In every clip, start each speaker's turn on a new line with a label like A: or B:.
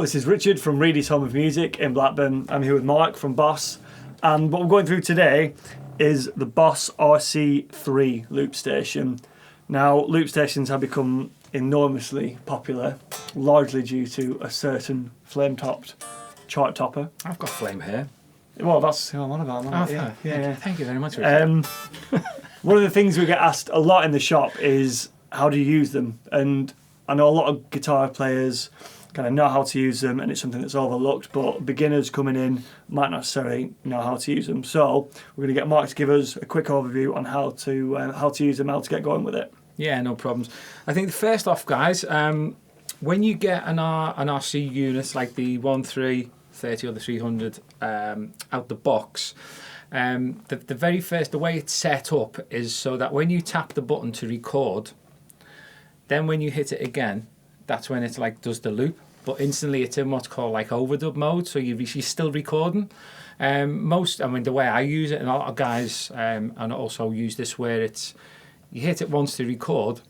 A: this is Richard from Reidys Home of Music in Blackburn. I'm here with Mark from Boss, and what we're going through today is the Boss RC-3 loop station. Now, loop stations have become enormously popular, largely due to a certain flame-topped chart topper.
B: I've got flame hair.
A: Well, that's who I'm on about.
B: Yeah. Thank you very much, Richard.
A: One of the things we get asked a lot in the shop is how do you use them? And I know a lot of guitar players kind of know how to use them, and it's something that's overlooked, but beginners coming in might not necessarily know how to use them. So we're going to get Mark to give us a quick overview on how to use them, how to get going with it.
B: Yeah, no problems. I think first off, guys, when you get an RC unit like the 1330 or the 300 out the box, the way it's set up is so that when you tap the button to record, then when you hit it again, that's when it like does the loop, but instantly it's in what's called like overdub mode, so you're still recording. The way I use it, and a lot of guys and also use this where it's you hit it once to record,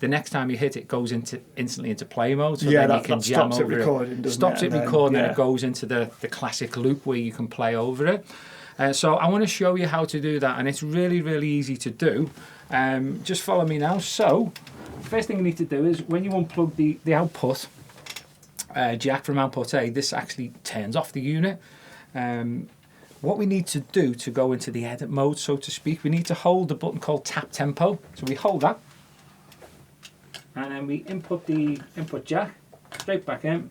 B: the next time you hit it goes instantly into play mode, so then you can jam over it. Stops it recording, and it goes into the classic loop where you can play over it. So I want to show you how to do that, and it's really, really easy to do. Just follow me now. So first thing you need to do is when you unplug the output jack from output A, this actually turns off the unit. What we need to do to go into the edit mode, so to speak, we need to hold the button called tap tempo. So we hold that, and then we input the input jack straight back in,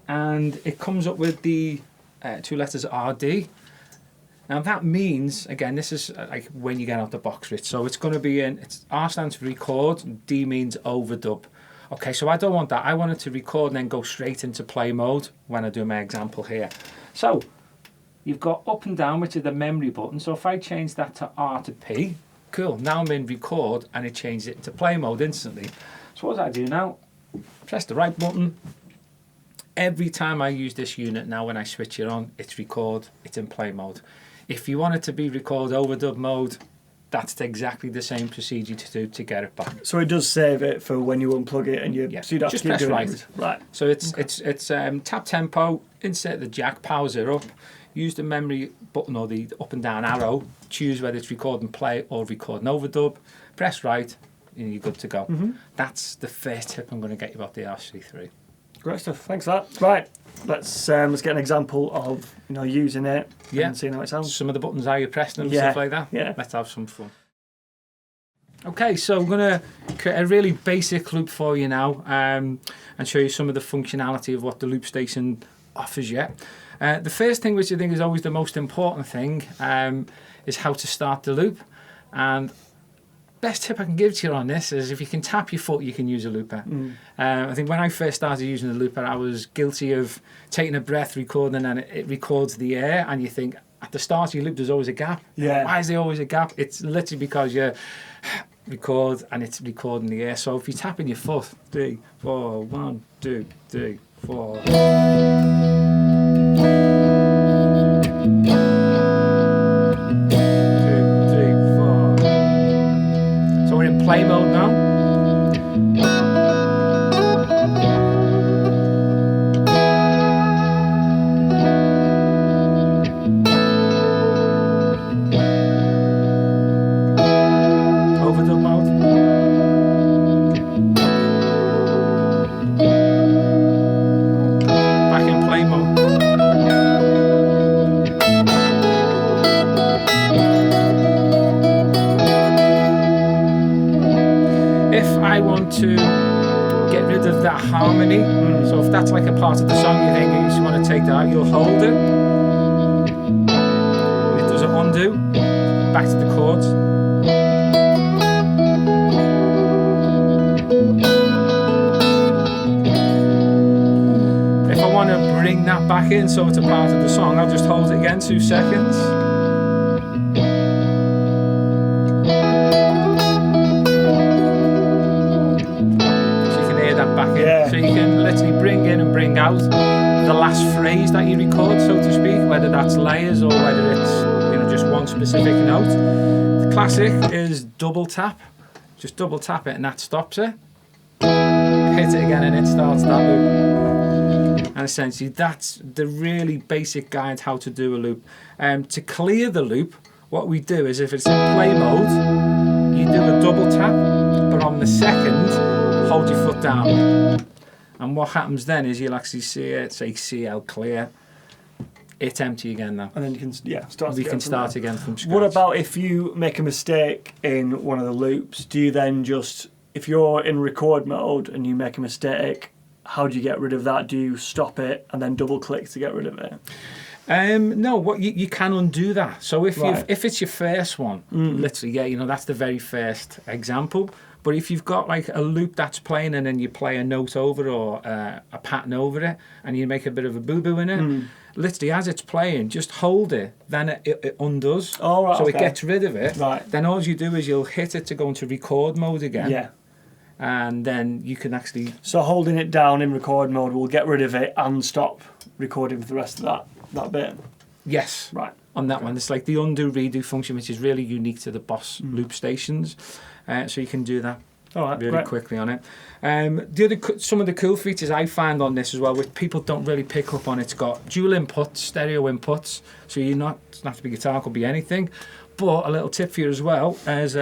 B: and it comes up with the two letters RD. Now that means, again, this is like when you get out the box, Rich. So it's going to be R stands for record, D means overdub. Okay, so I don't want that. I want it to record and then go straight into play mode when I do my example here. So you've got up and down, which are the memory button. So if I change that to R to P, cool. Now I'm in record, and it changes it into play mode instantly. So what do I do now? Press the right button. Every time I use this unit now, when I switch it on, it's record, it's in play mode. If you want it to be record overdub mode, that's exactly the same procedure to do to get it back.
A: So it does save it for when you unplug it, and you so you don't
B: just
A: keep
B: press
A: doing
B: right.
A: it. Right.
B: So it's tap tempo, insert the jack, powers it up, use the memory button or the up and down arrow, choose whether it's record and play or record and overdub, press right, and you're good to go. That's the first tip I'm going to get you about the RC-3.
A: Great stuff. Thanks for that. Right, let's get an example of using it and seeing how it sounds.
B: Some of the buttons, how you press them, stuff like that.
A: Yeah.
B: Let's have some fun. Okay, so I'm going to create a really basic loop for you now, and show you some of the functionality of what the loop station offers you. The first thing, which I think is always the most important thing, is how to start the loop. And best tip I can give to you on this is if you can tap your foot, you can use a looper. I think when I first started using the looper, I was guilty of taking a breath, recording, and it records the air, and you think at the start of your loop there's always a gap. Why is there always a gap? It's literally because you record and it's recording the air. So if you're tapping your foot, 3, 4, 1, 2, 3, 4. Play mode now. Overdub mode. Back in play mode. I want to get rid of that harmony, so if that's like a part of the song you think you just want to take that out, you'll hold it, and it does an undo, back to the chords. If I want to bring that back in so it's a part of the song, I'll just hold it again 2 seconds. So you can literally bring in and bring out the last phrase that you record, so to speak, whether that's layers or whether it's just one specific note. The classic is double tap. Just double tap it and that stops it. Hit it again and it starts that loop. And essentially, that's the really basic guide how to do a loop. To clear the loop, what we do is if it's in play mode, you do a double tap, but on the second, hold your foot down. And what happens then is you'll actually see it say CL clear. It's empty again now.
A: And then you can start.
B: We can start again from scratch.
A: What about if you make a mistake in one of the loops? Do you then just, if you're in record mode and you make a mistake, how do you get rid of that? Do you stop it and then double click to get rid of it?
B: No, what you can undo that. So if
A: Right.
B: if it's your first one, literally, that's the very first example. But if you've got like a loop that's playing and then you play a note over or a pattern over it and you make a bit of a boo-boo in it, literally as it's playing, just hold it, then it undoes.
A: Oh, right,
B: so
A: okay.
B: it gets rid of it.
A: Right.
B: Then all you do is you'll hit it to go into record mode again.
A: Yeah.
B: And then you can actually...
A: So holding it down in record mode will get rid of it and stop recording for the rest of that bit.
B: Yes.
A: Right.
B: On that one, it's like the undo redo function, which is really unique to the Boss loop stations. So you can do that really quickly on it. Some of the cool features I found on this as well, which people don't really pick up on, it's got dual inputs, stereo inputs. So it doesn't have to be guitar, it could be anything. But a little tip for you as well is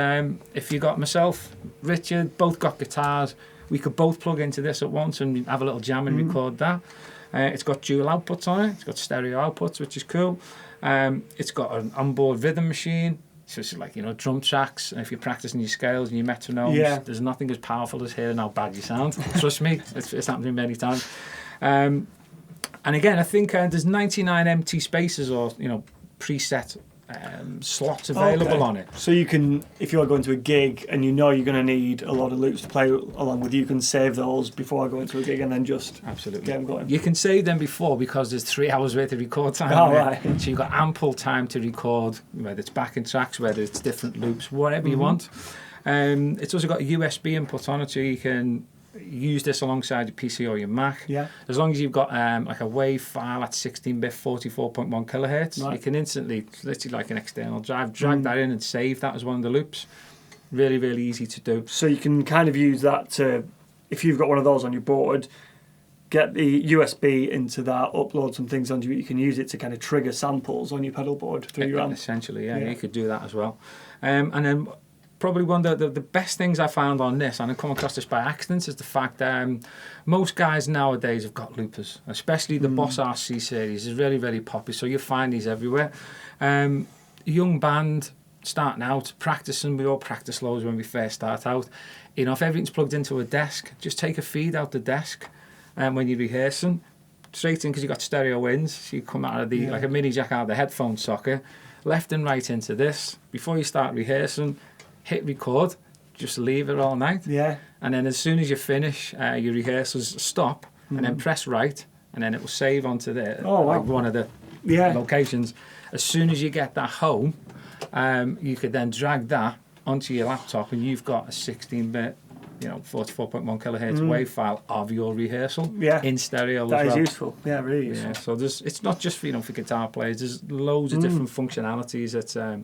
B: if you got myself, Richard, both got guitars, we could both plug into this at once and have a little jam and record that. It's got dual outputs on it. It's got stereo outputs, which is cool. It's got an onboard rhythm machine. So it's like, drum tracks. And if you're practicing your scales and your metronomes, there's nothing as powerful as hearing how bad you sound. Trust me, it's happened to me many times. And again, I think there's 99 empty spaces or, preset slots available on it.
A: So you can, if you're going to a gig and you're going to need a lot of loops to play along with, you can save those before going to a gig and then just
B: absolutely
A: get them going.
B: You can save them before because there's 3 hours worth of record time.
A: Oh, right.
B: So you've got ample time to record, whether it's backing tracks, whether it's different loops, whatever you want. It's also got a USB input on it, so you can use this alongside your PC or your Mac.
A: Yeah.
B: As long as you've got like a WAV file at 16-bit 44.1 kilohertz, you can instantly, literally like an external drive, drag that in and save that as one of the loops. Really, really easy to do.
A: So you can kind of use that to, if you've got one of those on your board, get the USB into that, upload some things onto it. You can use it to kind of trigger samples on your pedal board through your amp.
B: Essentially, yeah, you could do that as well. And then probably one of the best things I found on this, and I come across this by accident, is the fact that most guys nowadays have got loopers, especially the Boss RC series is really, really popular, so you'll find these everywhere. Young band, starting out, practicing, we all practice loads when we first start out. If everything's plugged into a desk, just take a feed out the desk when you're rehearsing, straight in, because you've got stereo ins, so you come out of the, like a mini jack out of the headphone socket, left and right into this, before you start rehearsing, hit record, just leave it all night. Yeah. And then as soon as you finish, your rehearsals stop, and then press right, and then it will save onto like one of the locations. As soon as you get that home, you could then drag that onto your laptop, and you've got a 16-bit, 44.1 kilohertz WAV file of your rehearsal in stereo as well. That is useful. Yeah, really useful. Yeah, so it's not just for guitar players. There's loads of different functionalities that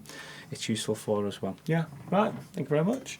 B: it's useful for as well.
A: Yeah, right. Thank you very much.